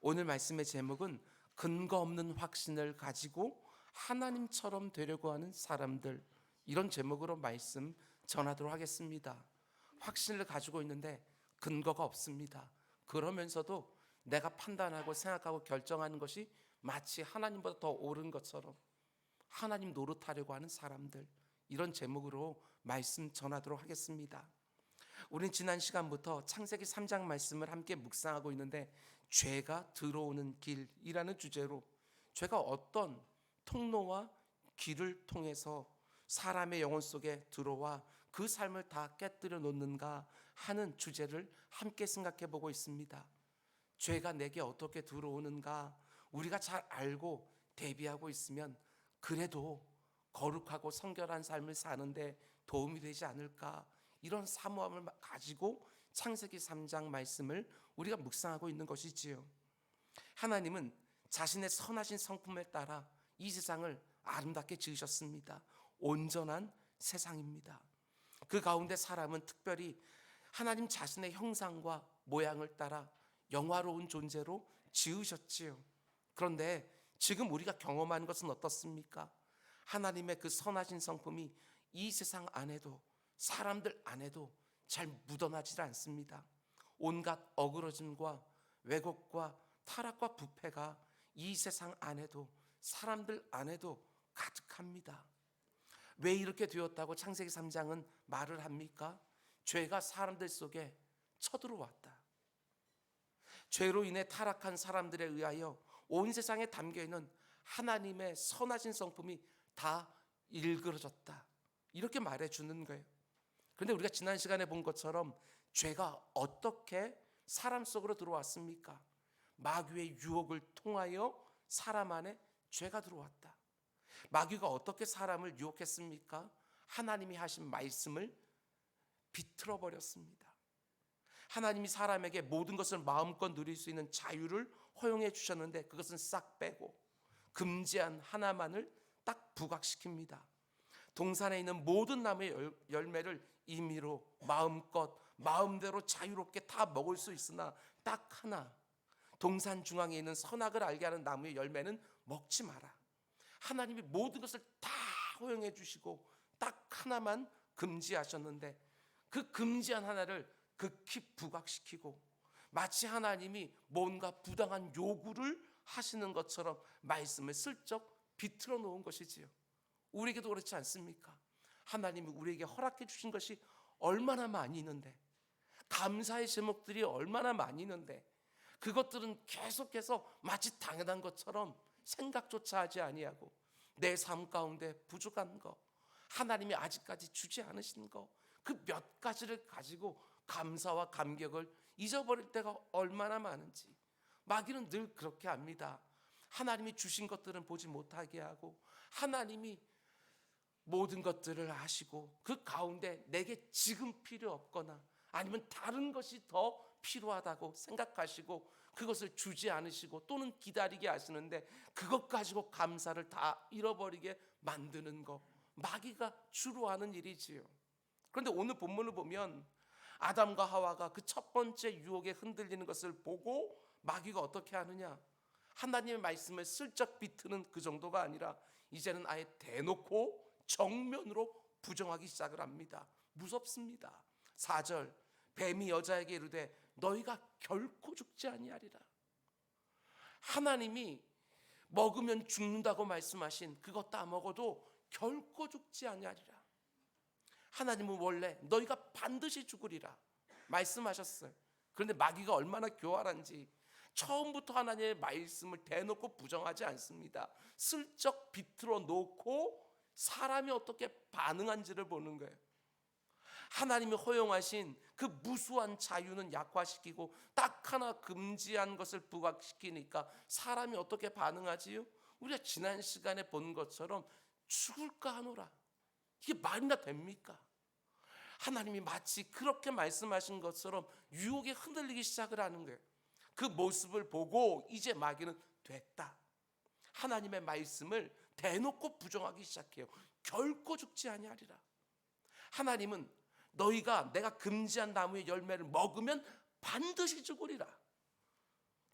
오늘 말씀의 제목은 근거 없는 확신을 가지고 하나님처럼 되려고 하는 사람들, 이런 제목으로 말씀 전하도록 하겠습니다. 확신을 가지고 있는데 근거가 없습니다. 그러면서도 내가 판단하고 생각하고 결정하는 것이 마치 하나님보다 더 옳은 것처럼 하나님 노릇하려고 하는 사람들, 이런 제목으로 말씀 전하도록 하겠습니다. 우린 지난 시간부터 창세기 3장 말씀을 함께 묵상하고 있는데, 죄가 들어오는 길이라는 주제로 죄가 어떤 통로와 길을 통해서 사람의 영혼 속에 들어와 그 삶을 다 깨뜨려 놓는가 하는 주제를 함께 생각해 보고 있습니다. 죄가 내게 어떻게 들어오는가 우리가 잘 알고 대비하고 있으면 그래도 거룩하고 성결한 삶을 사는데 도움이 되지 않을까, 이런 사모함을 가지고 창세기 3장 말씀을 우리가 묵상하고 있는 것이지요. 하나님은 자신의 선하신 성품에 따라 이 세상을 아름답게 지으셨습니다. 온전한 세상입니다. 그 가운데 사람은 특별히 하나님 자신의 형상과 모양을 따라 영화로운 존재로 지으셨지요. 그런데 지금 우리가 경험하는 것은 어떻습니까? 하나님의 그 선하신 성품이 이 세상 안에도, 사람들 안에도 잘 묻어나질 않습니다. 온갖 어그러짐과 왜곡과 타락과 부패가 이 세상 안에도, 사람들 안에도 가득합니다. 왜 이렇게 되었다고 창세기 3장은 말을 합니까? 죄가 사람들 속에 쳐들어왔다. 죄로 인해 타락한 사람들에 의하여 온 세상에 담겨있는 하나님의 선하신 성품이 다 일그러졌다, 이렇게 말해주는 거예요. 그런데 우리가 지난 시간에 본 것처럼 죄가 어떻게 사람 속으로 들어왔습니까? 마귀의 유혹을 통하여 사람 안에 죄가 들어왔다. 마귀가 어떻게 사람을 유혹했습니까? 하나님이 하신 말씀을 비틀어 버렸습니다. 하나님이 사람에게 모든 것을 마음껏 누릴 수 있는 자유를 허용해 주셨는데 그것은 싹 빼고 금지한 하나만을 딱 부각시킵니다. 동산에 있는 모든 나무의 열매를 임의로 마음껏 마음대로 자유롭게 다 먹을 수 있으나 딱 하나, 동산 중앙에 있는 선악을 알게 하는 나무의 열매는 먹지 마라. 하나님이 모든 것을 다 허용해 주시고 딱 하나만 금지하셨는데 그 금지한 하나를 극히 부각시키고 마치 하나님이 뭔가 부당한 요구를 하시는 것처럼 말씀을 슬쩍 비틀어 놓은 것이지요. 우리에게도 그렇지 않습니까? 하나님이 우리에게 허락해 주신 것이 얼마나 많이 있는데, 감사의 제목들이 얼마나 많이 있는데 그것들은 계속해서 마치 당연한 것처럼 생각조차 하지 아니하고 내 삶 가운데 부족한 거, 하나님이 아직까지 주지 않으신 거, 그 몇 가지를 가지고 감사와 감격을 잊어버릴 때가 얼마나 많은지. 마귀는 늘 그렇게 합니다. 하나님이 주신 것들은 보지 못하게 하고 하나님이 모든 것들을 아시고 그 가운데 내게 지금 필요 없거나 아니면 다른 것이 더 필요하다고 생각하시고 그것을 주지 않으시고 또는 기다리게 하시는데 그것 가지고 감사를 다 잃어버리게 만드는 것, 마귀가 주로 하는 일이지요. 그런데 오늘 본문을 보면 아담과 하와가 그 첫 번째 유혹에 흔들리는 것을 보고 마귀가 어떻게 하느냐, 하나님의 말씀을 슬쩍 비트는 그 정도가 아니라 이제는 아예 대놓고 정면으로 부정하기 시작을 합니다. 무섭습니다. 4절, 뱀이 여자에게 이르되 너희가 결코 죽지 아니하리라. 하나님이 먹으면 죽는다고 말씀하신 그거 따먹어도 결코 죽지 아니하리라. 하나님은 원래 너희가 반드시 죽으리라 말씀하셨어요. 그런데 마귀가 얼마나 교활한지 처음부터 하나님의 말씀을 대놓고 부정하지 않습니다. 슬쩍 비틀어 놓고 사람이 어떻게 반응한지를 보는 거예요. 하나님이 허용하신 그 무수한 자유는 약화시키고 딱 하나 금지한 것을 부각시키니까 사람이 어떻게 반응하지요? 우리가 지난 시간에 본 것처럼 죽을까 하노라. 이게 말이나 됩니까? 하나님이 마치 그렇게 말씀하신 것처럼 유혹에 흔들리기 시작을 하는 거예요. 그 모습을 보고 이제 마귀는 됐다, 하나님의 말씀을 대놓고 부정하기 시작해요. 결코 죽지 아니하리라. 하나님은 너희가 내가 금지한 나무의 열매를 먹으면 반드시 죽으리라.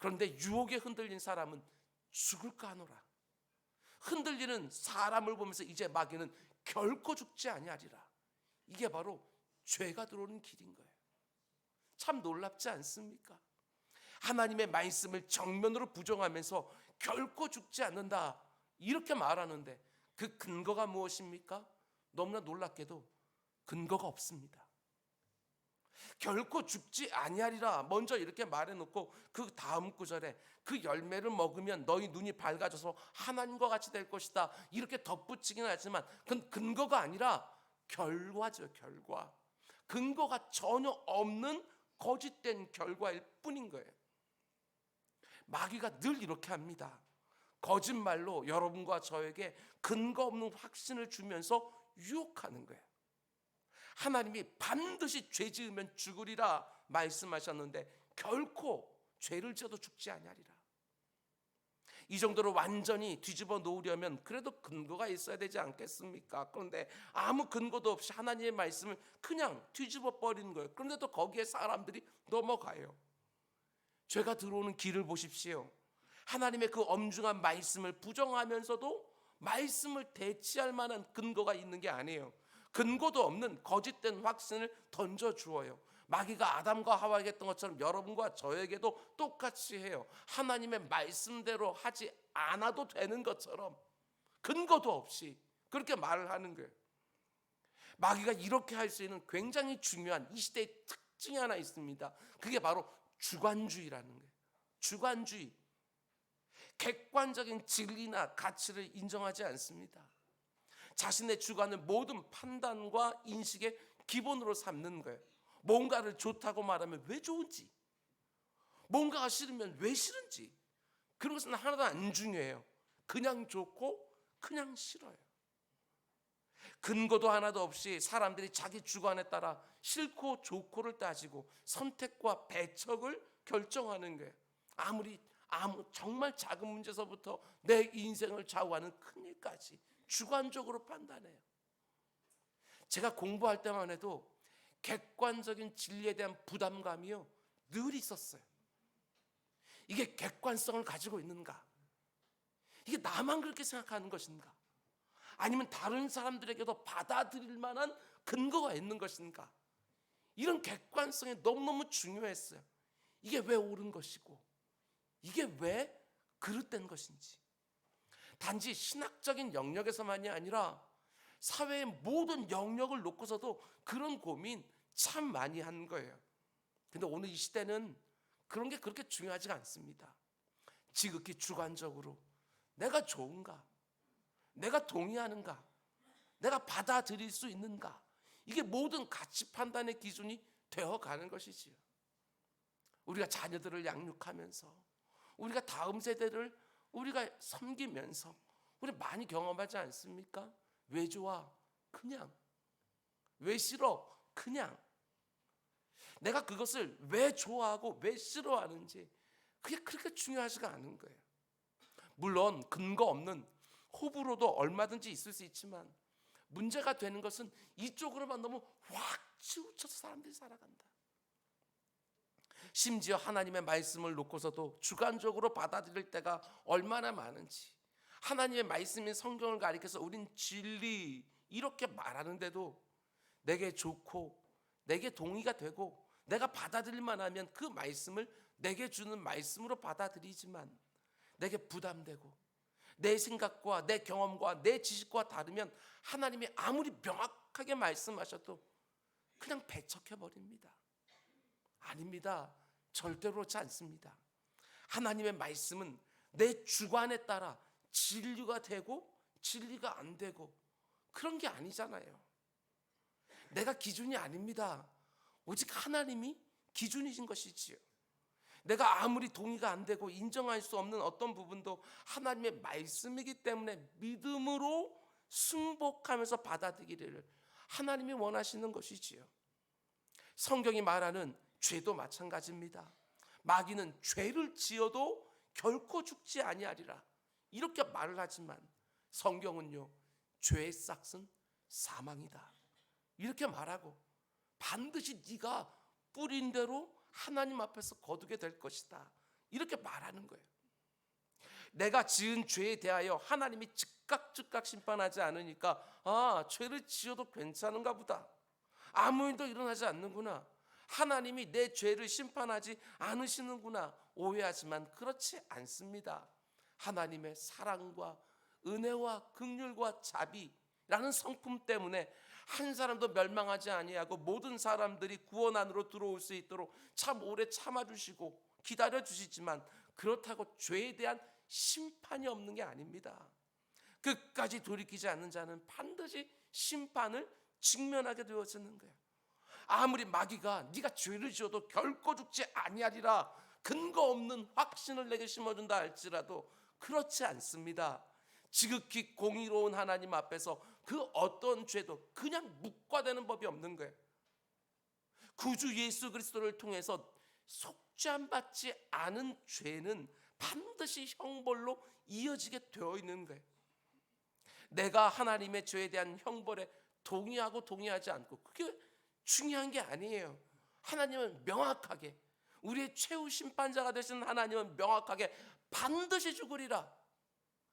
그런데 유혹에 흔들린 사람은 죽을까 하노라. 흔들리는 사람을 보면서 이제 마귀는 결코 죽지 아니하리라. 이게 바로 죄가 들어오는 길인 거예요. 참 놀랍지 않습니까? 하나님의 말씀을 정면으로 부정하면서 결코 죽지 않는다 이렇게 말하는데 그 근거가 무엇입니까? 너무나 놀랍게도 근거가 없습니다. 결코 죽지 아니하리라 먼저 이렇게 말해놓고 그 다음 구절에 그 열매를 먹으면 너희 눈이 밝아져서 하나님과 같이 될 것이다 이렇게 덧붙이긴 하지만 그건 근거가 아니라 결과죠. 결과. 근거가 전혀 없는 거짓된 결과일 뿐인 거예요. 마귀가 늘 이렇게 합니다. 거짓말로 여러분과 저에게 근거 없는 확신을 주면서 유혹하는 거예요. 하나님이 반드시 죄 지으면 죽으리라 말씀하셨는데 결코 죄를 지어도 죽지 아니하리라. 이 정도로 완전히 뒤집어 놓으려면 그래도 근거가 있어야 되지 않겠습니까? 그런데 아무 근거도 없이 하나님의 말씀을 그냥 뒤집어 버리는 거예요. 그런데도 거기에 사람들이 넘어가요. 죄가 들어오는 길을 보십시오. 하나님의 그 엄중한 말씀을 부정하면서도 말씀을 대치할 만한 근거가 있는 게 아니에요. 근거도 없는 거짓된 확신을 던져주어요. 마귀가 아담과 하와에게 했던 것처럼 여러분과 저에게도 똑같이 해요. 하나님의 말씀대로 하지 않아도 되는 것처럼 근거도 없이 그렇게 말을 하는 거예요. 마귀가 이렇게 할 수 있는 굉장히 중요한 이 시대의 특징이 하나 있습니다. 그게 바로 주관주의라는 거예요. 주관주의. 객관적인 진리나 가치를 인정하지 않습니다. 자신의 주관을 모든 판단과 인식의 기본으로 삼는 거예요. 뭔가를 좋다고 말하면 왜 좋은지, 뭔가가 싫으면 왜 싫은지, 그런 것은 하나도 안 중요해요. 그냥 좋고 그냥 싫어요. 근거도 하나도 없이 사람들이 자기 주관에 따라 싫고 좋고를 따지고 선택과 배척을 결정하는 거예요. 정말 작은 문제서부터 내 인생을 좌우하는 큰 일까지 주관적으로 판단해요. 제가 공부할 때만 해도 객관적인 진리에 대한 부담감이요 늘 있었어요. 이게 객관성을 가지고 있는가? 이게 나만 그렇게 생각하는 것인가? 아니면 다른 사람들에게도 받아들일 만한 근거가 있는 것인가? 이런 객관성이 너무너무 중요했어요. 이게 왜 옳은 것이고 이게 왜 그릇된 것인지. 단지 신학적인 영역에서만이 아니라 사회의 모든 영역을 놓고서도 그런 고민 참 많이 한 거예요. 근데 오늘 이 시대는 그런 게 그렇게 중요하지가 않습니다. 지극히 주관적으로 내가 좋은가? 내가 동의하는가? 내가 받아들일 수 있는가? 이게 모든 가치 판단의 기준이 되어가는 것이지요. 우리가 자녀들을 양육하면서 우리가 다음 세대를 우리가 섬기면서 우리 많이 경험하지 않습니까? 왜 좋아? 그냥. 왜 싫어? 그냥. 내가 그것을 왜 좋아하고 왜 싫어하는지 그게 그렇게 중요하지가 않은 거예요. 물론 근거 없는 호불호도 얼마든지 있을 수 있지만 문제가 되는 것은 이쪽으로만 너무 확 치우쳐서 사람들이 살아간다. 심지어 하나님의 말씀을 놓고서도 주관적으로 받아들일 때가 얼마나 많은지, 하나님의 말씀인 성경을 가리켜서 우린 진리 이렇게 말하는데도 내게 좋고 내게 동의가 되고 내가 받아들일 만하면 그 말씀을 내게 주는 말씀으로 받아들이지만 내게 부담되고 내 생각과 내 경험과 내 지식과 다르면 하나님이 아무리 명확하게 말씀하셔도 그냥 배척해버립니다. 아닙니다. 절대로 그렇지 않습니다. 하나님의 말씀은 내 주관에 따라 진리가 되고 진리가 안 되고 그런 게 아니잖아요. 내가 기준이 아닙니다. 오직 하나님이 기준이신 것이지요. 내가 아무리 동의가 안 되고 인정할 수 없는 어떤 부분도 하나님의 말씀이기 때문에 믿음으로 승복하면서 받아들이기를 하나님이 원하시는 것이지요. 성경이 말하는 죄도 마찬가지입니다. 마귀는 죄를 지어도 결코 죽지 아니하리라 이렇게 말을 하지만 성경은요 죄의 싹은 사망이다 이렇게 말하고 반드시 네가 뿌린 대로 하나님 앞에서 거두게 될 것이다 이렇게 말하는 거예요. 내가 지은 죄에 대하여 하나님이 즉각 심판하지 않으니까 죄를 지어도 괜찮은가 보다. 아무 일도 일어나지 않는구나. 하나님이 내 죄를 심판하지 않으시는구나 오해하지만 그렇지 않습니다. 하나님의 사랑과 은혜와 긍휼과 자비라는 성품 때문에 한 사람도 멸망하지 아니하고 모든 사람들이 구원 안으로 들어올 수 있도록 참 오래 참아주시고 기다려주시지만 그렇다고 죄에 대한 심판이 없는 게 아닙니다. 끝까지 돌이키지 않는 자는 반드시 심판을 직면하게 되어지는 거예요. 아무리 마귀가 네가 죄를 지어도 결코 죽지 아니하리라 근거 없는 확신을 내게 심어준다 할지라도 그렇지 않습니다. 지극히 공의로운 하나님 앞에서 그 어떤 죄도 그냥 묵과되는 법이 없는 거예요. 구주 예수 그리스도를 통해서 속죄함받지 않은 죄는 반드시 형벌로 이어지게 되어 있는 거예요. 내가 하나님의 죄에 대한 형벌에 동의하고 동의하지 않고 그게 중요한 게 아니에요. 하나님은 명확하게 우리의 최후 심판자가 되신 하나님은 명확하게 반드시 죽으리라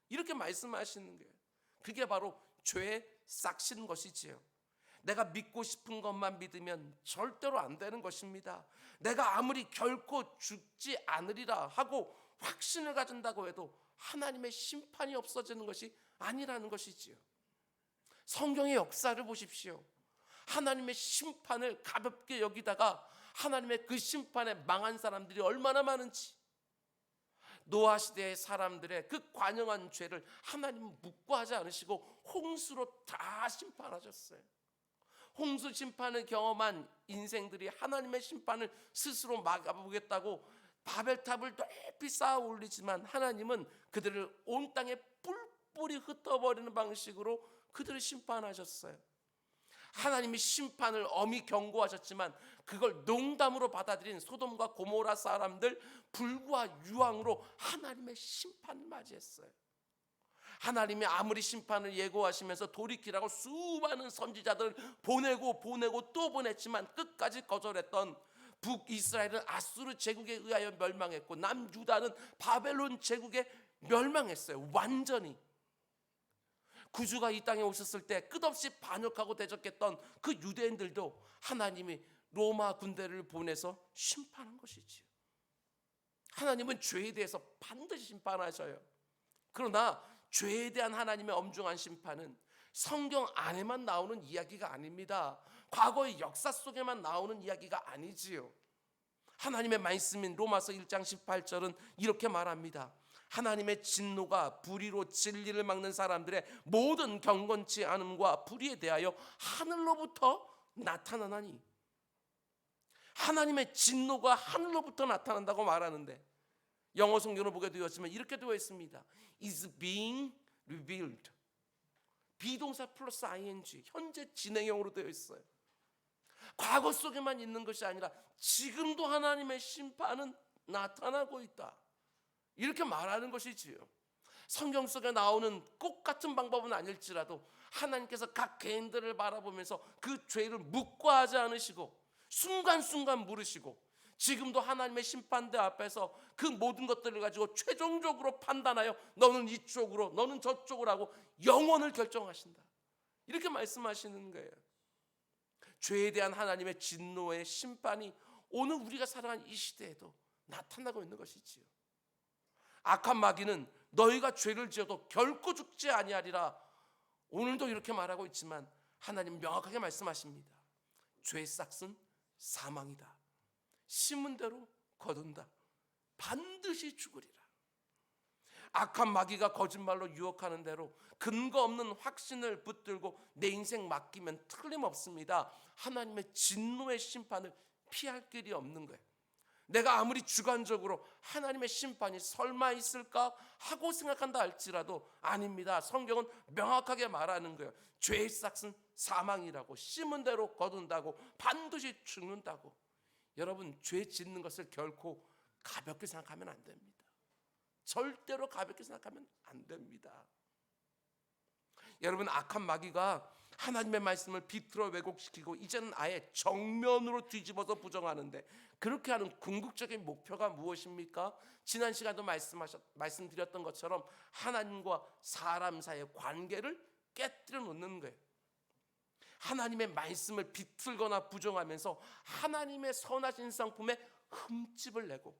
이렇게 말씀하시는 거예요. 그게 바로 죄에 싹신 것이지요. 내가 믿고 싶은 것만 믿으면 절대로 안 되는 것입니다. 내가 아무리 결코 죽지 않으리라 하고 확신을 가진다고 해도 하나님의 심판이 없어지는 것이 아니라는 것이지요. 성경의 역사를 보십시오. 하나님의 심판을 가볍게 여기다가 하나님의 그 심판에 망한 사람들이 얼마나 많은지, 노아 시대의 사람들의 그 관영한 죄를 하나님은 묵과하지 않으시고 홍수로 다 심판하셨어요. 홍수 심판을 경험한 인생들이 하나님의 심판을 스스로 막아보겠다고 바벨탑을 높이 쌓아 올리지만 하나님은 그들을 온 땅에 뿔뿔이 흩어버리는 방식으로 그들을 심판하셨어요. 하나님이 심판을 엄히 경고하셨지만 그걸 농담으로 받아들인 소돔과 고모라 사람들 불과 유황으로 하나님의 심판을 맞이했어요. 하나님이 아무리 심판을 예고하시면서 돌이키라고 수많은 선지자들을 보내고 또 보냈지만 끝까지 거절했던 북이스라엘은 아수르 제국에 의하여 멸망했고 남유다는 바벨론 제국에 멸망했어요. 완전히. 구주가 이 땅에 오셨을 때 끝없이 반역하고 대적했던 그 유대인들도 하나님이 로마 군대를 보내서 심판한 것이지요. 하나님은 죄에 대해서 반드시 심판하셔요. 그러나 죄에 대한 하나님의 엄중한 심판은 성경 안에만 나오는 이야기가 아닙니다. 과거의 역사 속에만 나오는 이야기가 아니지요. 하나님의 말씀인 로마서 1장 18절은 이렇게 말합니다. 하나님의 진노가 불의로 진리를 막는 사람들의 모든 경건치 않음과 불의에 대하여 하늘로부터 나타나나니. 하나님의 진노가 하늘로부터 나타난다고 말하는데 영어 성경을 보게 되었지만 이렇게 되어 있습니다. is being revealed. 비동사 플러스 ing 현재 진행형으로 되어 있어요. 과거 속에만 있는 것이 아니라 지금도 하나님의 심판은 나타나고 있다. 이렇게 말하는 것이지요. 성경 속에 나오는 꼭 같은 방법은 아닐지라도 하나님께서 각 개인들을 바라보면서 그 죄를 묵과하지 않으시고 순간순간 물으시고 지금도 하나님의 심판대 앞에서 그 모든 것들을 가지고 최종적으로 판단하여 너는 이쪽으로 너는 저쪽으로 하고 영원을 결정하신다. 이렇게 말씀하시는 거예요. 죄에 대한 하나님의 진노의 심판이 오늘 우리가 살아가는 이 시대에도 나타나고 있는 것이지요. 악한 마귀는 너희가 죄를 지어도 결코 죽지 아니하리라 오늘도 이렇게 말하고 있지만 하나님 명확하게 말씀하십니다. 죄의 싹은 사망이다. 심은 대로 거둔다. 반드시 죽으리라. 악한 마귀가 거짓말로 유혹하는 대로 근거 없는 확신을 붙들고 내 인생 맡기면 틀림없습니다. 하나님의 진노의 심판을 피할 길이 없는 거예요. 내가 아무리 주관적으로 하나님의 심판이 설마 있을까 하고 생각한다 할지라도 아닙니다. 성경은 명확하게 말하는 거예요. 죄의 싹은 사망이라고, 심은 대로 거둔다고, 반드시 죽는다고. 여러분, 죄 짓는 것을 결코 가볍게 생각하면 안 됩니다. 절대로 가볍게 생각하면 안 됩니다. 여러분, 악한 마귀가 하나님의 말씀을 비틀어 왜곡시키고 이제는 아예 정면으로 뒤집어서 부정하는데, 그렇게 하는 궁극적인 목표가 무엇입니까? 지난 시간도 말씀드렸던 것처럼 하나님과 사람 사이의 관계를 깨뜨려 놓는 거예요. 하나님의 말씀을 비틀거나 부정하면서 하나님의 선하신 성품에 흠집을 내고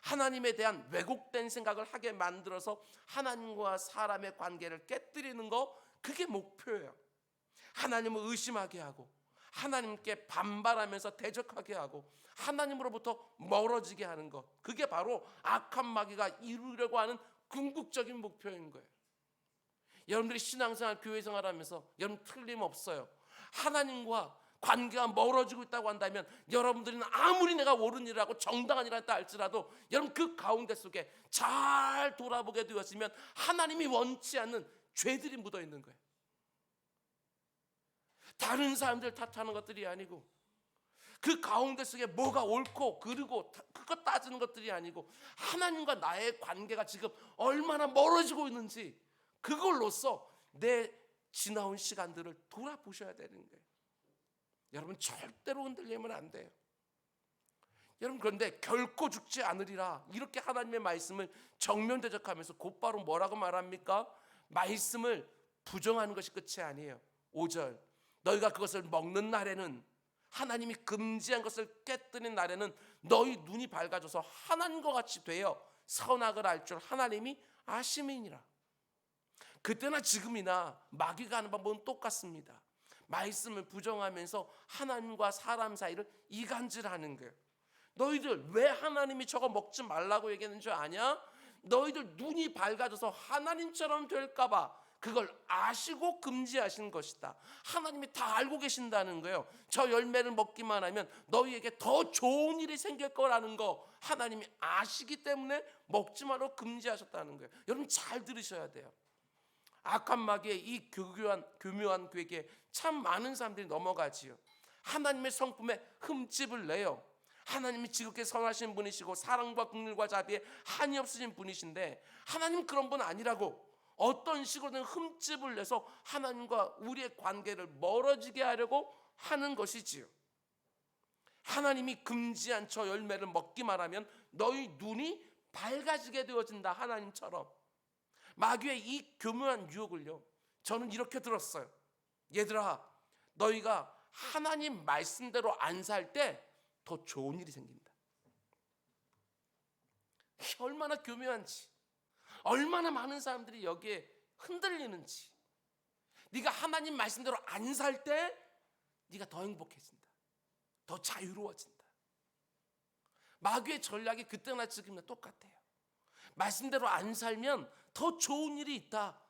하나님에 대한 왜곡된 생각을 하게 만들어서 하나님과 사람의 관계를 깨뜨리는 거, 그게 목표예요. 하나님을 의심하게 하고 하나님께 반발하면서 대적하게 하고 하나님으로부터 멀어지게 하는 것, 그게 바로 악한 마귀가 이루려고 하는 궁극적인 목표인 거예요. 여러분들이 신앙생활, 교회생활 하면서 여러분 틀림없어요. 하나님과 관계가 멀어지고 있다고 한다면 여러분들은 아무리 내가 옳은 일을 하고 정당한 일을 했다 할지라도 여러분 그 가운데 속에 잘 돌아보게 되었으면 하나님이 원치 않는 죄들이 묻어 있는 거예요. 다른 사람들 탓하는 것들이 아니고 그 가운데 속에 뭐가 옳고 그르고 그것 따지는 것들이 아니고 하나님과 나의 관계가 지금 얼마나 멀어지고 있는지, 그걸로써 내 지나온 시간들을 돌아보셔야 되는 거예요. 여러분 절대로 흔들리면 안 돼요. 여러분 그런데 결코 죽지 않으리라, 이렇게 하나님의 말씀을 정면 대적하면서 곧바로 뭐라고 말합니까? 말씀을 부정하는 것이 끝이 아니에요. 5절, 너희가 그것을 먹는 날에는, 하나님이 금지한 것을 깨뜨린 날에는 너희 눈이 밝아져서 하나님과 같이 되어 선악을 알 줄 하나님이 아심이니라. 그때나 지금이나 마귀가 하는 방법은 똑같습니다. 말씀을 부정하면서 하나님과 사람 사이를 이간질하는 거예요. 너희들 왜 하나님이 저거 먹지 말라고 얘기하는 줄 아냐? 너희들 눈이 밝아져서 하나님처럼 될까 봐 그걸 아시고 금지하신 것이다. 하나님이 다 알고 계신다는 거예요. 저 열매를 먹기만 하면 너희에게 더 좋은 일이 생길 거라는 거 하나님이 아시기 때문에 먹지 말라고 금지하셨다는 거예요. 여러분 잘 들으셔야 돼요. 악한 마귀의 이 교묘한 괴계에 참 많은 사람들이 넘어가지요. 하나님의 성품에 흠집을 내요. 하나님이 지극히 선하신 분이시고 사랑과 긍휼과 자비에 한이 없으신 분이신데 하나님 그런 분 아니라고 어떤 식으로든 흠집을 내서 하나님과 우리의 관계를 멀어지게 하려고 하는 것이지요. 하나님이 금지한 저 열매를 먹기만 하면 너희 눈이 밝아지게 되어진다, 하나님처럼. 마귀의 이 교묘한 유혹을요, 저는 이렇게 들었어요. 얘들아, 너희가 하나님 말씀대로 안 살 때 더 좋은 일이 생긴다. 얼마나 교묘한지, 얼마나 많은 사람들이 여기에 흔들리는지. 네가 하나님 말씀대로 안 살 때 네가 더 행복해진다, 더 자유로워진다. 마귀의 전략이 그때나 지금이나 똑같아요. 말씀대로 안 살면 더 좋은 일이 있다,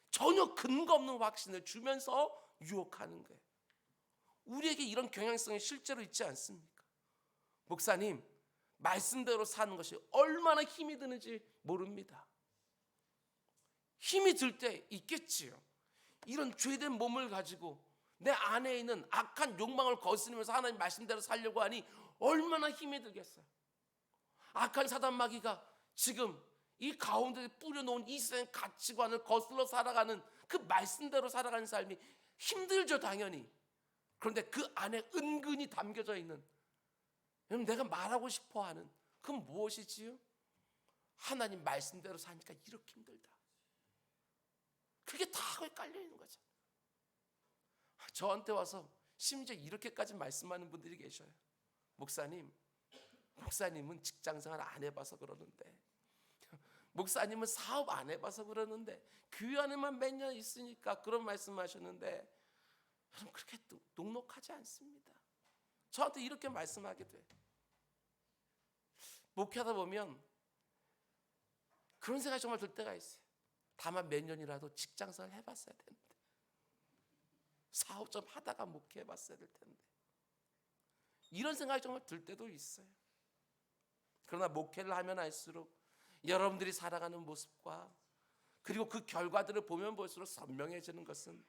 전혀 근거 없는 확신을 주면서 유혹하는 거예요. 우리에게 이런 경향성이 실제로 있지 않습니까? 목사님, 말씀대로 사는 것이 얼마나 힘이 드는지 모릅니다. 힘이 들 때 있겠지요. 이런 죄된 몸을 가지고 내 안에 있는 악한 욕망을 거스르면서 하나님 말씀대로 살려고 하니 얼마나 힘이 들겠어요. 악한 사단 마귀가 지금 이 가운데 뿌려놓은 이 세상 가치관을 거슬러 살아가는 그 말씀대로 살아가는 삶이 힘들죠, 당연히. 그런데 그 안에 은근히 담겨져 있는, 여러분 내가 말하고 싶어하는 그건 무엇이지요? 하나님 말씀대로 사니까 이렇게 힘들다. 그게 다 거기 깔려 있는 거죠. 저한테 와서 심지어 이렇게까지 말씀하는 분들이 계셔요. 목사님은 직장생활 안 해봐서 그러는데, 목사님은 사업 안 해봐서 그러는데, 교회 안에만 몇 년 있으니까 그런 말씀하셨는데, 여러분 그렇게 녹록하지 않습니다. 저한테 이렇게 말씀하게 돼. 목회하다 보면 그런 생각이 정말 들 때가 있어요. 다만 몇 년이라도 직장생활 해봤어야 되는데, 사업 좀 하다가 목회해봤어야 될 텐데, 이런 생각이 정말 들 때도 있어요. 그러나 목회를 하면 할수록 여러분들이 살아가는 모습과 그리고 그 결과들을 보면 볼수록 선명해지는 것은,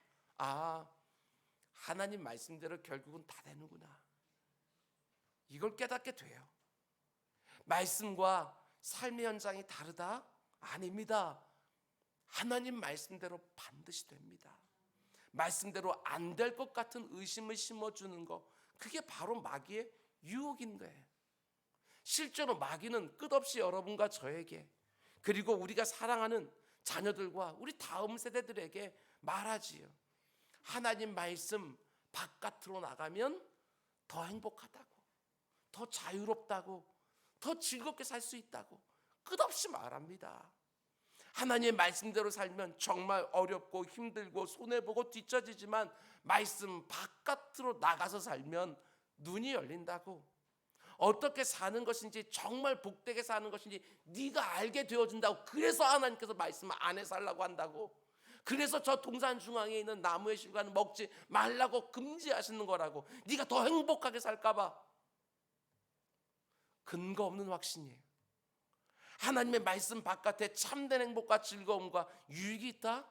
하나님 말씀대로 결국은 다 되는구나, 이걸 깨닫게 돼요. 말씀과 삶의 현장이 다르다? 아닙니다. 하나님 말씀대로 반드시 됩니다. 말씀대로 안 될 것 같은 의심을 심어주는 거, 그게 바로 마귀의 유혹인 거예요. 실제로 마귀는 끝없이 여러분과 저에게, 그리고 우리가 사랑하는 자녀들과 우리 다음 세대들에게 말하지요. 하나님 말씀 바깥으로 나가면 더 행복하다고, 더 자유롭다고, 더 즐겁게 살 수 있다고 끝없이 말합니다. 하나님의 말씀대로 살면 정말 어렵고 힘들고 손해보고 뒤처지지만 말씀 바깥으로 나가서 살면 눈이 열린다고, 어떻게 사는 것인지, 정말 복되게 사는 것인지 네가 알게 되어준다고. 그래서 하나님께서 말씀 안에 살라고 한다고. 그래서 저 동산 중앙에 있는 나무의 실과는 먹지 말라고 금지하시는 거라고. 네가 더 행복하게 살까 봐. 근거 없는 확신이에요. 하나님의 말씀 바깥에 참된 행복과 즐거움과 유익이 있다?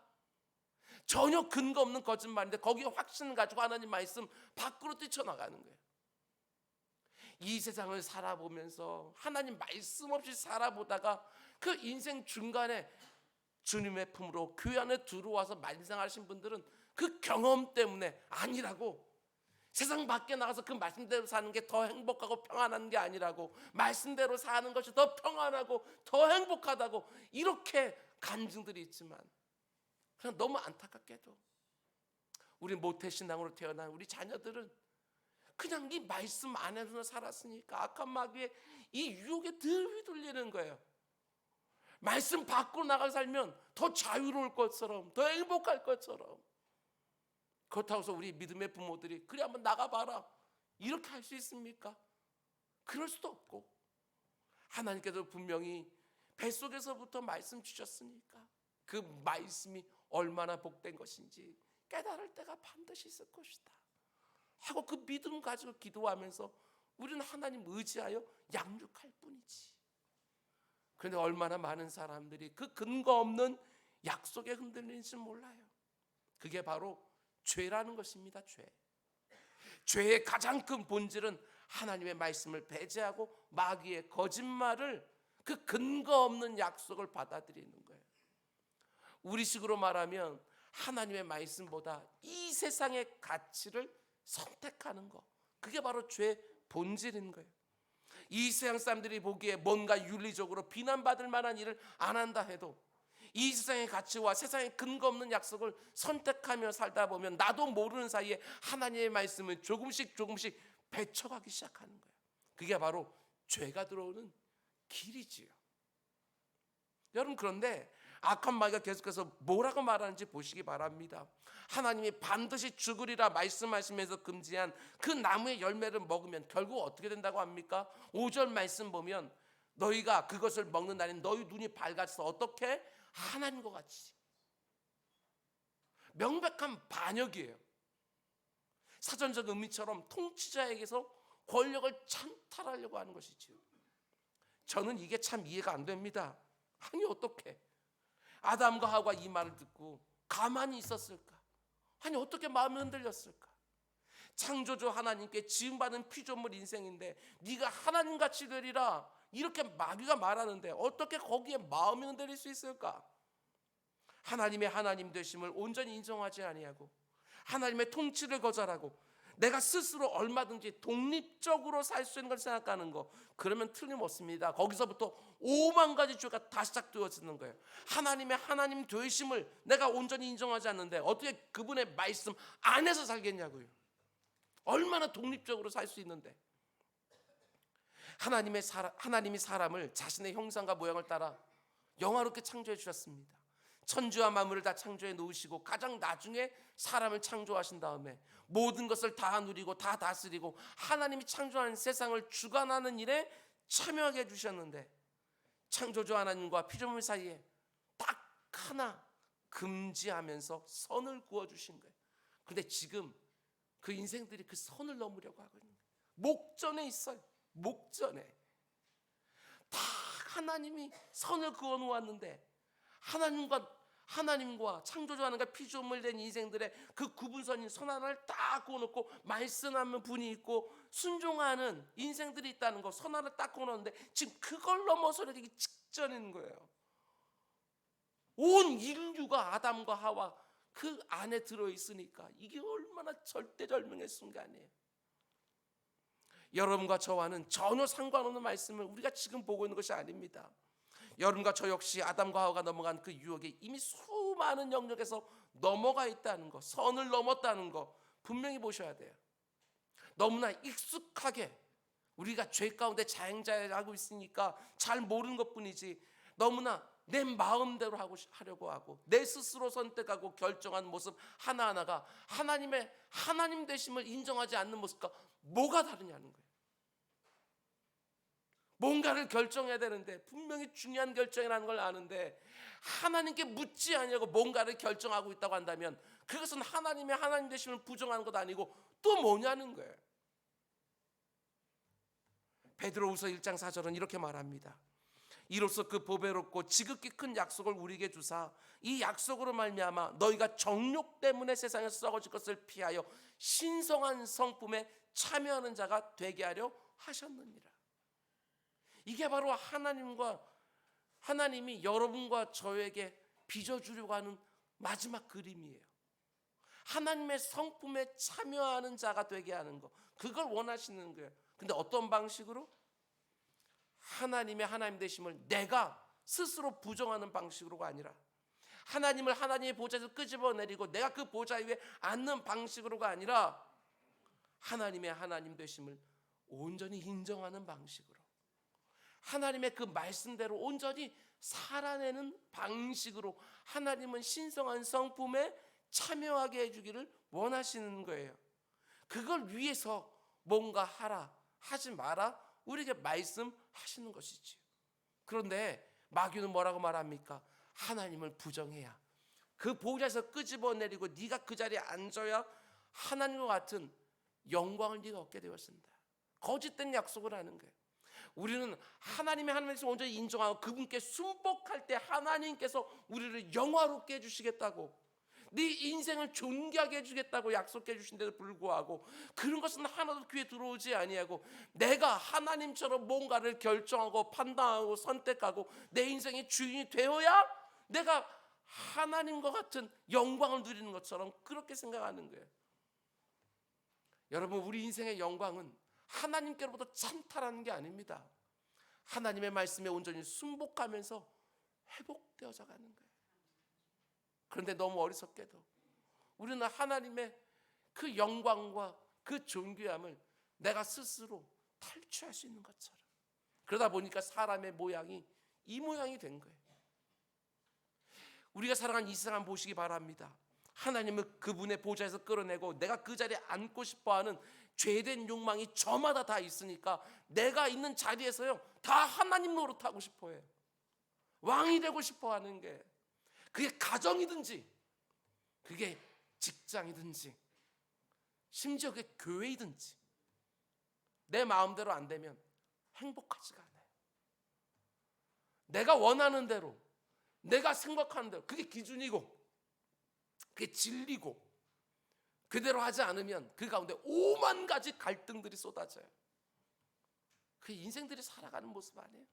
전혀 근거 없는 거짓말인데 거기에 확신을 가지고 하나님 말씀 밖으로 뛰쳐나가는 거예요. 이 세상을 살아보면서 하나님 말씀 없이 살아보다가 그 인생 중간에 주님의 품으로 교회 안에 들어와서 만상하신 분들은 그 경험 때문에 아니라고, 세상 밖에 나가서 그 말씀대로 사는 게 더 행복하고 평안한 게 아니라고, 말씀대로 사는 것이 더 평안하고 더 행복하다고, 이렇게 간증들이 있지만 그냥 너무 안타깝게도 우리 모태신앙으로 태어난 우리 자녀들은 그냥 이 말씀 안에서 살았으니까 악한 마귀의 이 유혹에 늘 휘둘리는 거예요. 말씀 밖으로 나가 살면 더 자유로울 것처럼, 더 행복할 것처럼. 그렇다고 해서 우리 믿음의 부모들이 그래 한번 나가봐라 이렇게 할 수 있습니까? 그럴 수도 없고, 하나님께서 분명히 뱃속에서부터 말씀 주셨으니까 그 말씀이 얼마나 복된 것인지 깨달을 때가 반드시 있을 것이다 하고 그 믿음 가지고 기도하면서 우리는 하나님 의지하여 양육할 뿐이지. 그런데 얼마나 많은 사람들이 그 근거 없는 약속에 흔들리는지 몰라요. 그게 바로 죄라는 것입니다. 죄의 가장 큰 본질은 하나님의 말씀을 배제하고 마귀의 거짓말을, 그 근거 없는 약속을 받아들이는 거예요. 우리식으로 말하면 하나님의 말씀보다 이 세상의 가치를 선택하는 거, 그게 바로 죄의 본질인 거예요. 이 세상 사람들이 보기에 뭔가 윤리적으로 비난받을 만한 일을 안 한다 해도 이 세상의 가치와 세상의 근거 없는 약속을 선택하며 살다 보면 나도 모르는 사이에 하나님의 말씀을 조금씩 배쳐가기 시작하는 거예요. 그게 바로 죄가 들어오는 길이지요. 여러분, 그런데 악한 마귀가 계속해서 뭐라고 말하는지 보시기 바랍니다. 하나님이 반드시 죽으리라 말씀하시면서 금지한 그 나무의 열매를 먹으면 결국 어떻게 된다고 합니까? 5절 말씀 보면 너희가 그것을 먹는 날엔 너희 눈이 밝아서 어떻게? 하나님과 같이. 명백한 반역이에요. 사전적 의미처럼 통치자에게서 권력을 찬탈하려고 하는 것이지요. 저는 이게 참 이해가 안 됩니다. 아니 어떻게 아담과 하와가 이 말을 듣고 가만히 있었을까? 아니 어떻게 마음이 흔들렸을까? 창조주 하나님께 지음받은 피조물 인생인데 네가 하나님같이 되리라 이렇게 마귀가 말하는데 어떻게 거기에 마음이 흔들릴 수 있을까? 하나님의 하나님 되심을 온전히 인정하지 아니하고 하나님의 통치를 거절하고 내가 스스로 얼마든지 독립적으로 살 수 있는 걸 생각하는 거, 그러면 틀림없습니다. 거기서부터 5만 가지 죄가 다 시작되어지는 거예요. 하나님의 하나님 되심을 내가 온전히 인정하지 않는데 어떻게 그분의 말씀 안에서 살겠냐고요. 얼마나 독립적으로 살 수 있는데. 하나님이 사람을 자신의 형상과 모양을 따라 영화롭게 창조해 주셨습니다. 천지와 만물을 다 창조해 놓으시고 가장 나중에 사람을 창조하신 다음에 모든 것을 다 누리고 다 다스리고 하나님이 창조한 세상을 주관하는 일에 참여하게 해주셨는데 창조주 하나님과 피조물 사이에 딱 하나 금지하면서 선을 구워주신 거예요. 그런데 지금 그 인생들이 그 선을 넘으려고 하거든요. 목전에 있어요. 목전에 다 하나님이 선을 그어 놓았는데 하나님과 창조주 하나님과 피조물 된 인생들의 그 구분선인 선 하나를 딱 그어놓고 말씀하는 분이 있고 순종하는 인생들이 있다는 거, 선 하나를 딱 그어놓는데 지금 그걸 넘어서기 직전인 거예요. 온 인류가 아담과 하와 그 안에 들어있으니까 이게 얼마나 절대절명의 순간이에요. 여러분과 저와는 전혀 상관없는 말씀을 우리가 지금 보고 있는 것이 아닙니다. 여러분과 저 역시 아담과 하와가 넘어간 그 유혹에 이미 수많은 영역에서 넘어가 있다는 거, 선을 넘었다는 거 분명히 보셔야 돼요. 너무나 익숙하게 우리가 죄 가운데 자행자하고 있으니까 잘 모르는 것뿐이지, 너무나 내 마음대로 하려고 하고 내 스스로 선택하고 결정한 모습 하나하나가 하나님의 하나님 되심을 인정하지 않는 모습과 뭐가 다르냐는 거예요. 뭔가를 결정해야 되는데, 분명히 중요한 결정이라는 걸 아는데 하나님께 묻지 않냐고 뭔가를 결정하고 있다고 한다면 그것은 하나님의 하나님 되심을 부정하는 것 아니고 또 뭐냐는 거예요. 베드로후서 1장 4절은 이렇게 말합니다. 이로써 그 보배롭고 지극히 큰 약속을 우리에게 주사 이 약속으로 말미암아 너희가 정욕 때문에 세상에 썩어질 것을 피하여 신성한 성품에 참여하는 자가 되게 하려 하셨느니라. 이게 바로 하나님이 여러분과 저에게 빚어주려고 하는 마지막 그림이에요. 하나님의 성품에 참여하는 자가 되게 하는 거, 그걸 원하시는 거예요. 근데 어떤 방식으로? 하나님의 하나님 되심을 내가 스스로 부정하는 방식으로가 아니라 하나님을 하나님의 보좌에서 끄집어내리고 내가 그 보좌 위에 앉는 방식으로가 아니라 하나님의 하나님 되심을 온전히 인정하는 방식으로, 하나님의 그 말씀대로 온전히 살아내는 방식으로 하나님은 신성한 성품에 참여하게 해주기를 원하시는 거예요. 그걸 위해서 뭔가 하라 하지 마라 우리에게 말씀하시는 것이지요. 그런데 마귀는 뭐라고 말합니까? 하나님을 부정해야, 그 보좌에서 끄집어내리고 네가 그 자리에 앉아야 하나님과 같은 영광을 네가 얻게 되었습니다. 거짓된 약속을 하는 거예요. 우리는 하나님의 하나님에서 온전히 인정하고 그분께 순복할 때 하나님께서 우리를 영화롭게 해주시겠다고, 네 인생을 존귀하게 해주겠다고 약속해 주신데도 불구하고 그런 것은 하나도 귀에 들어오지 아니하고 내가 하나님처럼 뭔가를 결정하고 판단하고 선택하고 내 인생의 주인이 되어야 내가 하나님과 같은 영광을 누리는 것처럼 그렇게 생각하는 거예요. 여러분, 우리 인생의 영광은 하나님께로부터 찬탈하는 게 아닙니다. 하나님의 말씀에 온전히 순복하면서 회복되어져 가는 거예요. 그런데 너무 어리석게도 우리는 하나님의 그 영광과 그 존귀함을 내가 스스로 탈취할 수 있는 것처럼, 그러다 보니까 사람의 모양이 이 모양이 된 거예요. 우리가 살아가는 이 세상 보시기 바랍니다. 하나님을 그분의 보좌에서 끌어내고 내가 그 자리에 앉고 싶어하는 죄된 욕망이 저마다 다 있으니까 내가 있는 자리에서요 다 하나님 노릇하고 싶어해요. 왕이 되고 싶어하는 게, 그게 가정이든지 그게 직장이든지 심지어 그게 교회이든지 내 마음대로 안 되면 행복하지가 않아요. 내가 원하는 대로, 내가 생각하는 대로, 그게 기준이고 그게 진리고, 그대로 하지 않으면 그 가운데 5만 가지 갈등들이 쏟아져요. 그 인생들이 살아가는 모습 아니에요?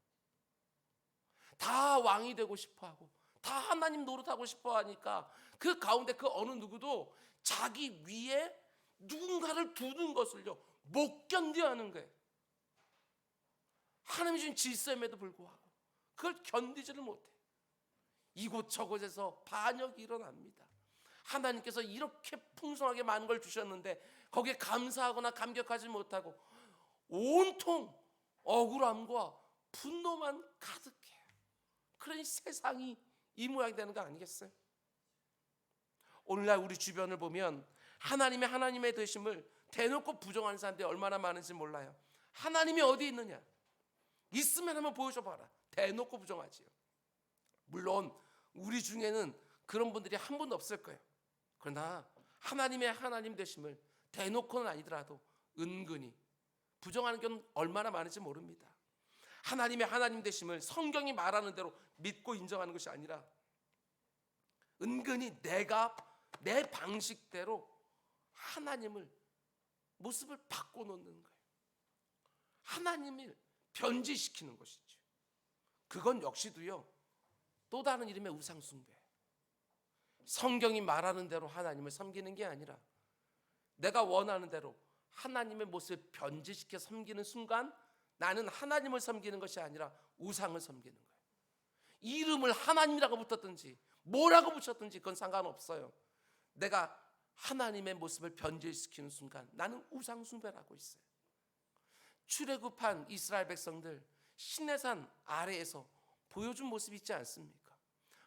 다 왕이 되고 싶어하고 다 하나님 노릇하고 싶어하니까 그 가운데 그 어느 누구도 자기 위에 누군가를 두는 것을요 못 견뎌하는 거예요. 하나님이 주신 질서임에도 불구하고 그걸 견디지를 못해요. 이곳저곳에서 반역이 일어납니다. 하나님께서 이렇게 풍성하게 많은 걸 주셨는데 거기에 감사하거나 감격하지 못하고 온통 억울함과 분노만 가득해요. 그러니 세상이 이 모양이 되는 거 아니겠어요? 오늘날 우리 주변을 보면 하나님의 하나님의 되심을 대놓고 부정하는 사람들이 얼마나 많은지 몰라요. 하나님이 어디 있느냐? 있으면 한번 보여줘 봐라. 대놓고 부정하지요. 물론 우리 중에는 그런 분들이 한 분도 없을 거예요. 그러나 하나님의 하나님 되심을 대놓고는 아니더라도 은근히 부정하는 건 얼마나 많은지 모릅니다. 하나님의 하나님 되심을 성경이 말하는 대로 믿고 인정하는 것이 아니라 은근히 내가 내 방식대로 하나님을 모습을 바꿔놓는 거예요. 하나님을 변질시키는 것이죠. 그건 역시도요 또 다른 이름의 우상숭배예요. 성경이 말하는 대로 하나님을 섬기는 게 아니라 내가 원하는 대로 하나님의 모습을 변질시켜 섬기는 순간 나는 하나님을 섬기는 것이 아니라 우상을 섬기는 거예요. 이름을 하나님이라고 붙였든지 뭐라고 붙였든지 그건 상관없어요. 내가 하나님의 모습을 변질시키는 순간 나는 우상 숭배를 하고 있어요. 출애굽한 이스라엘 백성들 시내산 아래에서 보여준 모습이 있지 않습니까?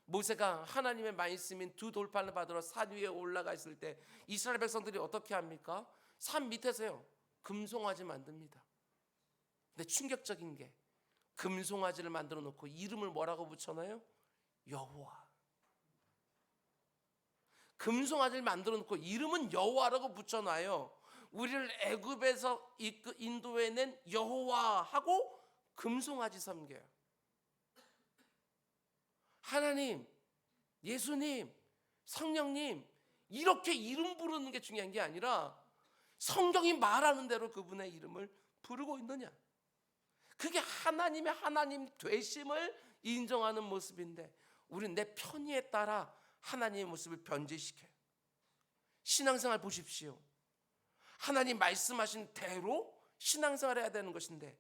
모세가 하나님의 말씀인 두 돌판을 받으러 산 위에 올라가 있을 때 이스라엘 백성들이 어떻게 합니까? 산 밑에서요 금송아지 만듭니다. 근데 충격적인 게 금송아지를 만들어 놓고 이름을 뭐라고 붙여놔요? 여호와. 금송아지를 만들어 놓고 이름은 여호와라고 붙여놔요. 우리를 애굽에서 인도해낸 여호와 하고 금송아지 섬겨요. 하나님, 예수님, 성령님 이렇게 이름 부르는 게 중요한 게 아니라 성경이 말하는 대로 그분의 이름을 부르고 있느냐. 그게 하나님의 하나님 되심을 인정하는 모습인데 우리는 내 편의에 따라 하나님의 모습을 변질시켜요. 신앙생활 보십시오. 하나님 말씀하신 대로 신앙생활을 해야 되는 것인데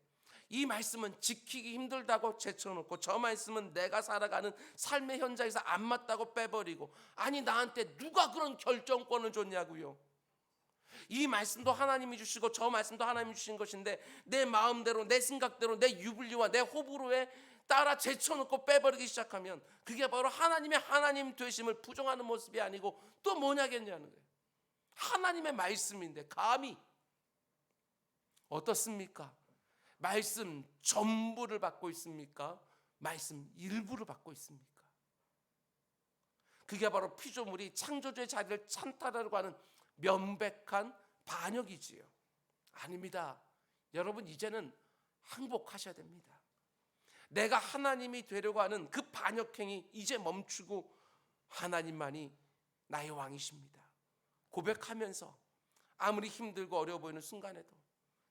이 말씀은 지키기 힘들다고 제쳐놓고 저 말씀은 내가 살아가는 삶의 현장에서 안 맞다고 빼버리고 아니 나한테 누가 그런 결정권을 줬냐고요. 이 말씀도 하나님이 주시고 저 말씀도 하나님이 주신 것인데 내 마음대로 내 생각대로 내 유불리와 내 호불호에 따라 제쳐놓고 빼버리기 시작하면 그게 바로 하나님의 하나님 되심을 부정하는 모습이 아니고 또 뭐냐겠냐는 거예요. 하나님의 말씀인데 감히 어떻습니까? 말씀 전부를 받고 있습니까? 말씀 일부를 받고 있습니까? 그게 바로 피조물이 창조주의 자리를 찬탈하려고 하는 명백한 반역이지요. 아닙니다. 여러분 이제는 항복하셔야 됩니다. 내가 하나님이 되려고 하는 그 반역행위 이제 멈추고 하나님만이 나의 왕이십니다. 고백하면서 아무리 힘들고 어려워 보이는 순간에도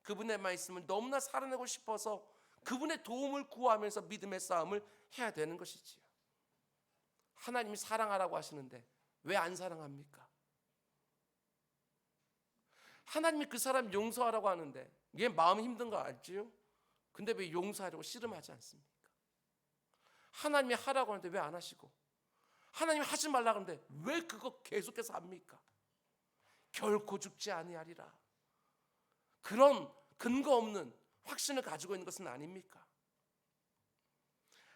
그분의 말씀을 너무나 살아내고 싶어서 그분의 도움을 구하면서 믿음의 싸움을 해야 되는 것이지요. 하나님이 사랑하라고 하시는데 왜 안 사랑합니까? 하나님이 그 사람 용서하라고 하는데 얘 마음이 힘든 거 알지요? 근데 왜 용서하려고 씨름하지 않습니까? 하나님이 하라고 하는데 왜 안 하시고 하나님이 하지 말라고 하는데 왜 그거 계속해서 합니까? 결코 죽지 아니하리라. 그런 근거 없는 확신을 가지고 있는 것은 아닙니까?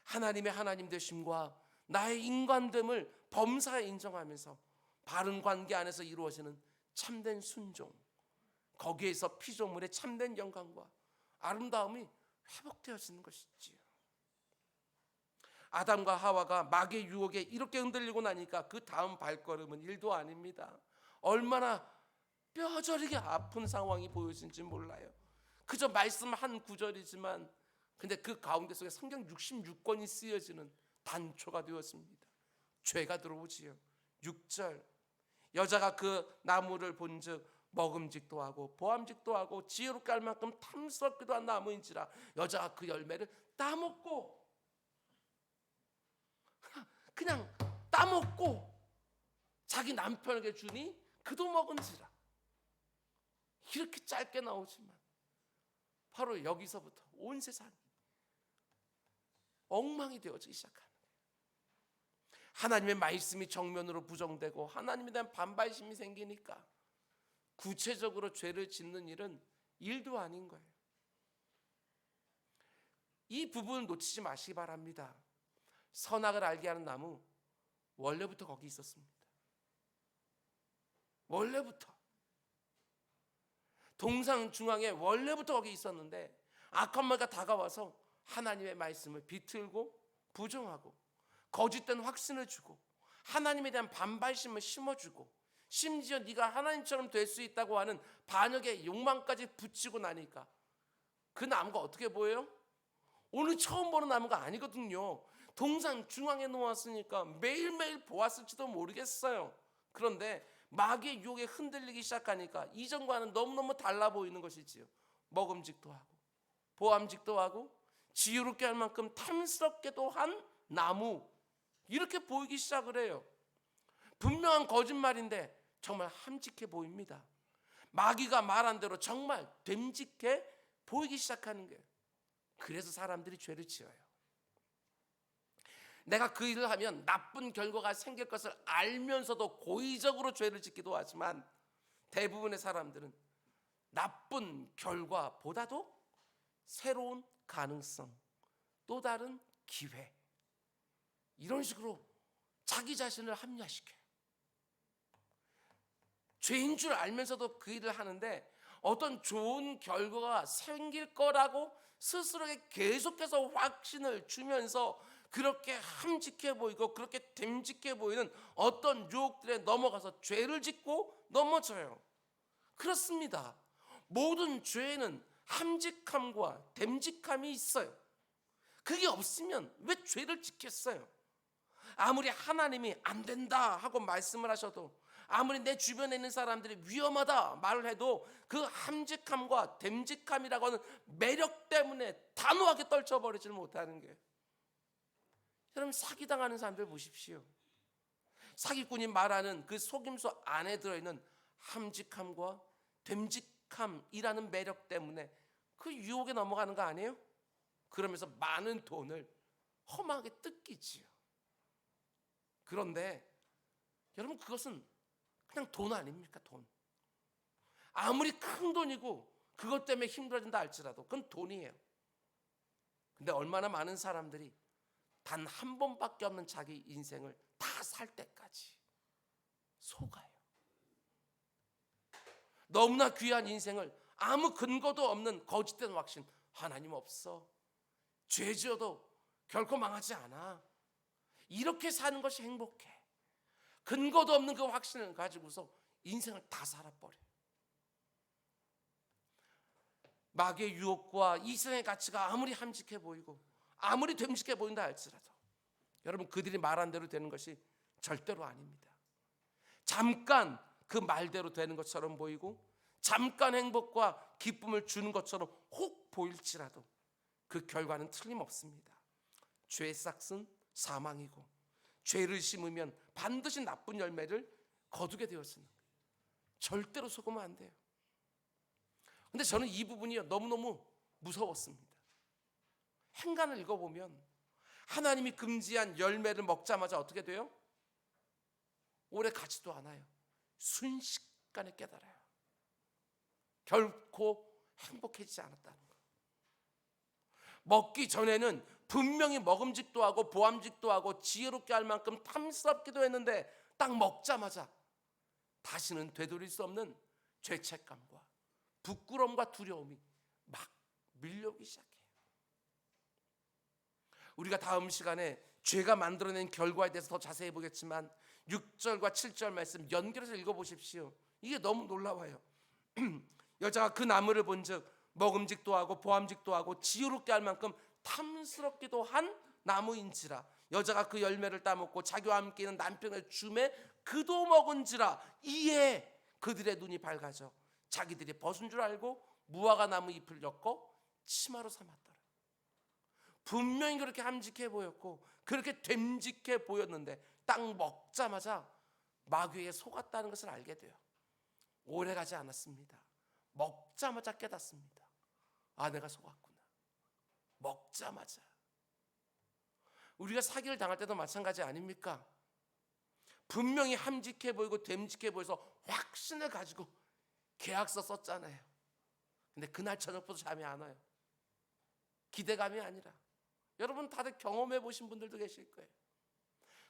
하나님의 하나님 되심과 나의 인간됨을 범사에 인정하면서 바른 관계 안에서 이루어지는 참된 순종, 거기에서 피조물의 참된 영광과 아름다움이 회복되어지는 것이지요. 아담과 하와가 마귀의 유혹에 이렇게 흔들리고 나니까 그 다음 발걸음은 일도 아닙니다. 얼마나 뼈저리게 아픈 상황이 보여진지 몰라요. 그저 말씀 한 구절이지만 근데 그 가운데 속에 성경 66권이 쓰여지는 단초가 되었습니다. 죄가 들어오지요. 6절 여자가 그 나무를 본즉 먹음직도 하고 보암직도 하고 지혜롭게 할 만큼 탐스럽기도 한 나무인지라 여자가 그 열매를 따먹고 그냥 따먹고 자기 남편에게 주니 그도 먹은지라. 이렇게 짧게 나오지만 바로 여기서부터 온 세상이 엉망이 되어지기 시작하는 거예요. 하나님의 말씀이 정면으로 부정되고 하나님에 대한 반발심이 생기니까 구체적으로 죄를 짓는 일은 일도 아닌 거예요. 이 부분을 놓치지 마시기 바랍니다. 선악을 알게 하는 나무 원래부터 거기 있었습니다. 원래부터 동상 중앙에 원래부터 거기 있었는데 악한 마귀가 다가와서 하나님의 말씀을 비틀고 부정하고 거짓된 확신을 주고 하나님에 대한 반발심을 심어주고 심지어 네가 하나님처럼 될 수 있다고 하는 반역의 욕망까지 붙이고 나니까 그 나무가 어떻게 보여요? 오늘 처음 보는 나무가 아니거든요. 동상 중앙에 놓았으니까 매일매일 보았을지도 모르겠어요. 그런데 마귀의 유혹에 흔들리기 시작하니까 이전과는 너무너무 달라 보이는 것이지요. 먹음직도 하고 보암직도 하고 지혜롭게 할 만큼 탐스럽게도 한 나무 이렇게 보이기 시작을 해요. 분명한 거짓말인데 정말 함직해 보입니다. 마귀가 말한 대로 정말 됨직해 보이기 시작하는 거예요. 그래서 사람들이 죄를 지어요. 내가 그 일을 하면 나쁜 결과가 생길 것을 알면서도 고의적으로 죄를 짓기도 하지만 대부분의 사람들은 나쁜 결과보다도 새로운 가능성, 또 다른 기회, 이런 식으로 자기 자신을 합리화시켜요. 죄인 줄 알면서도 그 일을 하는데 어떤 좋은 결과가 생길 거라고 스스로에게 계속해서 확신을 주면서 그렇게 함직해 보이고 그렇게 됨직해 보이는 어떤 유혹들에 넘어가서 죄를 짓고 넘어져요. 그렇습니다. 모든 죄에는 함직함과 됨직함이 있어요. 그게 없으면 왜 죄를 짓겠어요? 아무리 하나님이 안 된다 하고 말씀을 하셔도, 아무리 내 주변에 있는 사람들이 위험하다 말을 해도 그 함직함과 됨직함이라고 하는 매력 때문에 단호하게 떨쳐버리지 못하는 거예요. 여러분, 사기당하는 사람들 보십시오. 사기꾼이 말하는 그 속임수 안에 들어있는 함직함과 됨직함이라는 매력 때문에 그 유혹에 넘어가는 거 아니에요? 그러면서 많은 돈을 험하게 뜯기지요. 그런데 여러분, 그것은 그냥 돈 아닙니까? 돈. 아무리 큰 돈이고 그것 때문에 힘들어진다 할지라도 그건 돈이에요. 근데 얼마나 많은 사람들이 단 한 번밖에 없는 자기 인생을 다 살 때까지 속아요. 너무나 귀한 인생을 아무 근거도 없는 거짓된 확신, 하나님 없어, 죄 지어도 결코 망하지 않아, 이렇게 사는 것이 행복해. 근거도 없는 그 확신을 가지고서 인생을 다 살아버려요. 마귀의 유혹과 이 세상의 가치가 아무리 함직해 보이고 아무리 됨직해 보인다 할지라도 여러분, 그들이 말한 대로 되는 것이 절대로 아닙니다. 잠깐 그 말대로 되는 것처럼 보이고 잠깐 행복과 기쁨을 주는 것처럼 혹 보일지라도 그 결과는 틀림없습니다. 죄의 싹은 사망이고 죄를 심으면 반드시 나쁜 열매를 거두게 되었습니다. 절대로 속으면 안 돼요. 근데 저는 이 부분이 너무너무 무서웠습니다. 행간을 읽어보면 하나님이 금지한 열매를 먹자마자 어떻게 돼요? 오래 가지도 않아요. 순식간에 깨달아요. 결코 행복해지지 않았다는 거. 먹기 전에는 분명히 먹음직도 하고 보암직도 하고 지혜롭게 할 만큼 탐스럽기도 했는데 딱 먹자마자 다시는 되돌릴 수 없는 죄책감과 부끄러움과 두려움이 막 밀려오기 시작해요. 우리가 다음 시간에 죄가 만들어낸 결과에 대해서 더 자세히 보겠지만 6절과 7절 말씀 연결해서 읽어보십시오. 이게 너무 놀라워요. 여자가 그 나무를 본즉 먹음직도 하고 보암직도 하고 지혜롭게 할 만큼 탐스럽기도 한 나무인지라 여자가 그 열매를 따먹고 자기와 함께 있는 남편을 주매 그도 먹은지라 이에 그들의 눈이 밝아져 자기들이 벗은 줄 알고 무화과 나무 잎을 엮어 치마로 삼았더라. 분명히 그렇게 함직해 보였고 그렇게 됨직해 보였는데 딱 먹자마자 마귀에게 속았다는 것을 알게 돼요. 오래가지 않았습니다. 먹자마자 깨닫습니다. 아, 내가 속았구나. 먹자마자. 우리가 사기를 당할 때도 마찬가지 아닙니까? 분명히 함직해 보이고 됨직해 보여서 확신을 가지고 계약서 썼잖아요. 근데 그날 저녁부터 잠이 안 와요. 기대감이 아니라. 여러분 다들 경험해 보신 분들도 계실 거예요.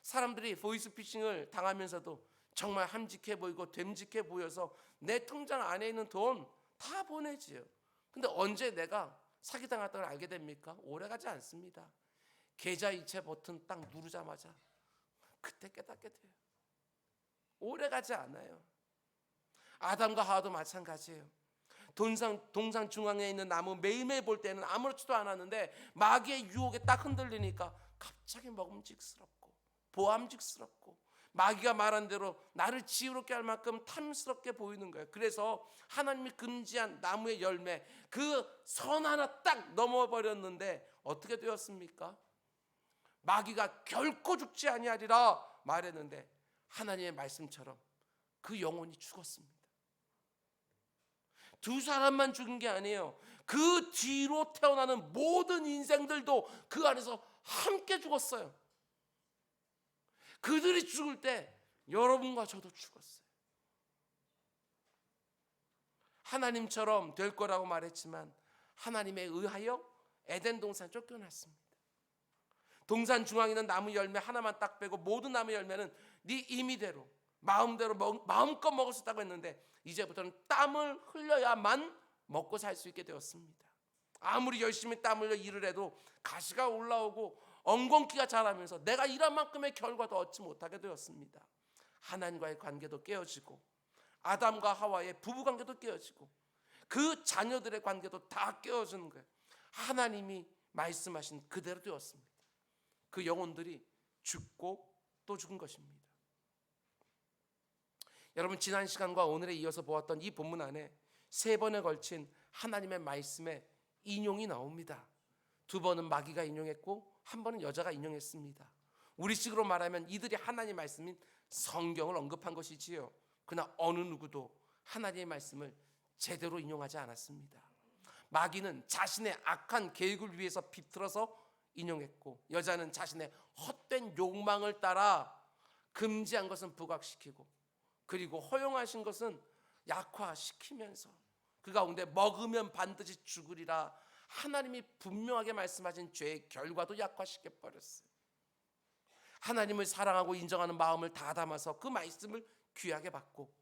사람들이 보이스피싱을 당하면서도 정말 함직해 보이고 됨직해 보여서 내 통장 안에 있는 돈 다 보내지요. 근데 언제 내가 사기당했다는 걸 알게 됩니까? 오래가지 않습니다. 계좌 이체 버튼 딱 누르자마자 그때 깨닫게 돼요. 오래가지 않아요. 아담과 하와도 마찬가지예요. 동상 중앙에 있는 나무 매일매일 볼 때는 아무렇지도 않았는데 마귀의 유혹에 딱 흔들리니까 갑자기 먹음직스럽고 보암직스럽고 마귀가 말한 대로 나를 지혜롭게 할 만큼 탐스럽게 보이는 거예요. 그래서 하나님이 금지한 나무의 열매 그 선 하나 딱 넘어버렸는데 어떻게 되었습니까? 마귀가 결코 죽지 아니하리라 말했는데 하나님의 말씀처럼 그 영혼이 죽었습니다. 두 사람만 죽은 게 아니에요. 그 뒤로 태어나는 모든 인생들도 그 안에서 함께 죽었어요. 그들이 죽을 때 여러분과 저도 죽었어요. 하나님처럼 될 거라고 말했지만 하나님에 의하여 에덴 동산 쫓겨났습니다. 동산 중앙에 있는 나무 열매 하나만 딱 빼고 모든 나무 열매는 네 임의대로 마음대로 마음껏 먹을 수 있다고 했는데 이제부터는 땀을 흘려야만 먹고 살 수 있게 되었습니다. 아무리 열심히 땀 흘려 일을 해도 가시가 올라오고 엉겅퀴가 자라면서 내가 일한 만큼의 결과도 얻지 못하게 되었습니다. 하나님과의 관계도 깨어지고 아담과 하와의 부부관계도 깨어지고 그 자녀들의 관계도 다 깨어지는 거예요. 하나님이 말씀하신 그대로 되었습니다. 그 영혼들이 죽고 또 죽은 것입니다. 여러분, 지난 시간과 오늘에 이어서 보았던 이 본문 안에 세 번에 걸친 하나님의 말씀에 인용이 나옵니다. 두 번은 마귀가 인용했고 한 번은 여자가 인용했습니다. 우리식으로 말하면 이들이 하나님의 말씀인 성경을 언급한 것이지요. 그러나 어느 누구도 하나님의 말씀을 제대로 인용하지 않았습니다. 마귀는 자신의 악한 계획을 위해서 비틀어서 인용했고 여자는 자신의 헛된 욕망을 따라 금지한 것은 부각시키고 그리고 허용하신 것은 약화시키면서 그 가운데 먹으면 반드시 죽으리라 하나님이 분명하게 말씀하신 죄의 결과도 약화시켜버렸어요. 하나님을 사랑하고 인정하는 마음을 다 담아서 그 말씀을 귀하게 받고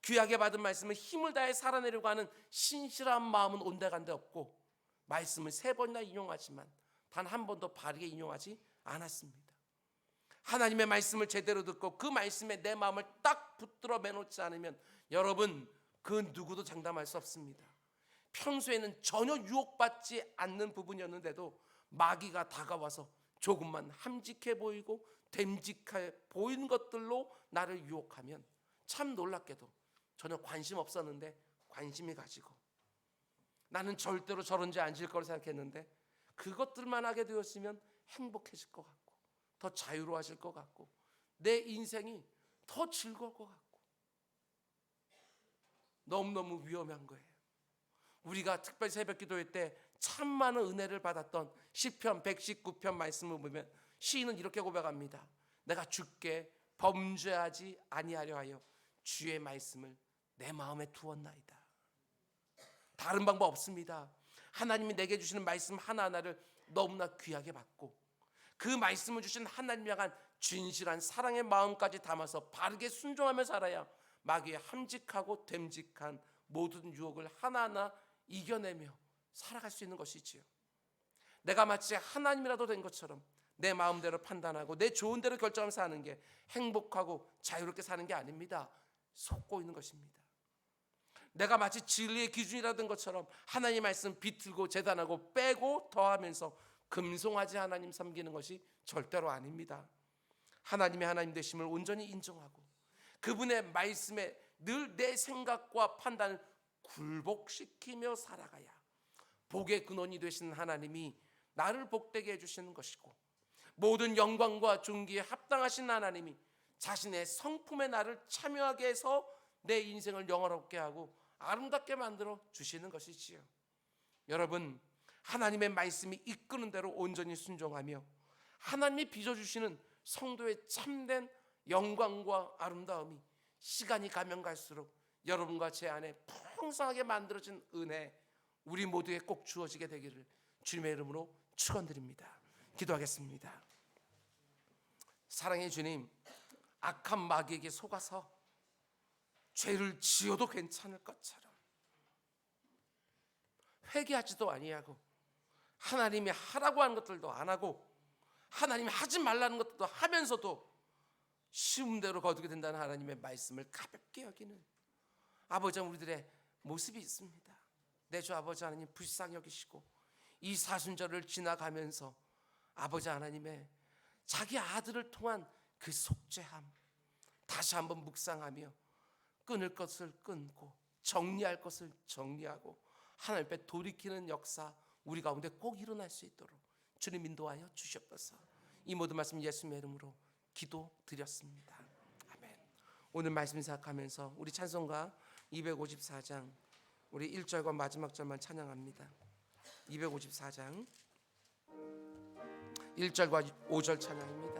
귀하게 받은 말씀을 힘을 다해 살아내려고 하는 신실한 마음은 온데간데 없고 말씀을 세 번이나 인용하지만 단 한 번도 바르게 인용하지 않았습니다. 하나님의 말씀을 제대로 듣고 그 말씀에 내 마음을 딱 붙들어 매놓지 않으면 여러분 그 누구도 장담할 수 없습니다. 평소에는 전혀 유혹받지 않는 부분이었는데도 마귀가 다가와서 조금만 함직해 보이고 됨직해 보이는 것들로 나를 유혹하면 참 놀랍게도 전혀 관심 없었는데 관심이 가지고 나는 절대로 저런 죄 안 질 거라고 생각했는데 그것들만 하게 되었으면 행복해질 것 같고 더 자유로워질 것 같고 내 인생이 더 즐거울 것 같고 너무너무 위험한 거예요. 우리가 특별히 새벽 기도회 때 참 많은 은혜를 받았던 시편 119편 말씀을 보면 시인은 이렇게 고백합니다. 내가 주께 범죄하지 아니하려 하여 주의 말씀을 내 마음에 두었나이다. 다른 방법 없습니다. 하나님이 내게 주시는 말씀 하나하나를 너무나 귀하게 받고 그 말씀을 주신 하나님 향한 진실한 사랑의 마음까지 담아서 바르게 순종하며 살아야 마귀의 함직하고 됨직한 모든 유혹을 하나하나 이겨내며 살아갈 수 있는 것이지요. 내가 마치 하나님이라도 된 것처럼 내 마음대로 판단하고 내 좋은 대로 결정하면서 사는 게 행복하고 자유롭게 사는 게 아닙니다. 속고 있는 것입니다. 내가 마치 진리의 기준이라던 것처럼 하나님 말씀 비틀고 재단하고 빼고 더하면서 금송아지 하나님 섬기는 것이 절대로 아닙니다. 하나님의 하나님 되심을 온전히 인정하고 그분의 말씀에 늘 내 생각과 판단을 굴복시키며 살아가야 복의 근원이 되신 하나님이 나를 복되게 해주시는 것이고 모든 영광과 존귀에 합당하신 하나님이 자신의 성품에 나를 참여하게 해서 내 인생을 영화롭게 하고 아름답게 만들어 주시는 것이지요. 여러분, 하나님의 말씀이 이끄는 대로 온전히 순종하며 하나님이 빚어주시는 성도의 참된 영광과 아름다움이 시간이 가면 갈수록 여러분과 제 안에 풍성하게 만들어진 은혜 우리 모두에 꼭 주어지게 되기를 주님의 이름으로 축원드립니다. 기도하겠습니다. 사랑의 주님, 악한 마귀에게 속아서 죄를 지어도 괜찮을 것처럼 회개하지도 아니하고 하나님이 하라고 하는 것들도 안 하고 하나님이 하지 말라는 것들도 하면서도 쉬운 대로 거두게 된다는 하나님의 말씀을 가볍게 여기는 아버지 우리들의 모습이 있습니다. 내 주 아버지 하나님 불쌍히 여기시고 이 사순절을 지나가면서 아버지 하나님의 자기 아들을 통한 그 속죄함 다시 한번 묵상하며 끊을 것을 끊고 정리할 것을 정리하고 하나님 앞에 돌이키는 역사 우리 가운데 꼭 일어날 수 있도록 주님 인도하여 주시옵소서. 이 모든 말씀 예수님의 이름으로 기도드렸습니다. 아멘. 오늘 말씀 생각하면서 우리 찬송가 254장 우리 1절과 마지막 절만 찬양합니다. 254장 1절과 5절 찬양입니다.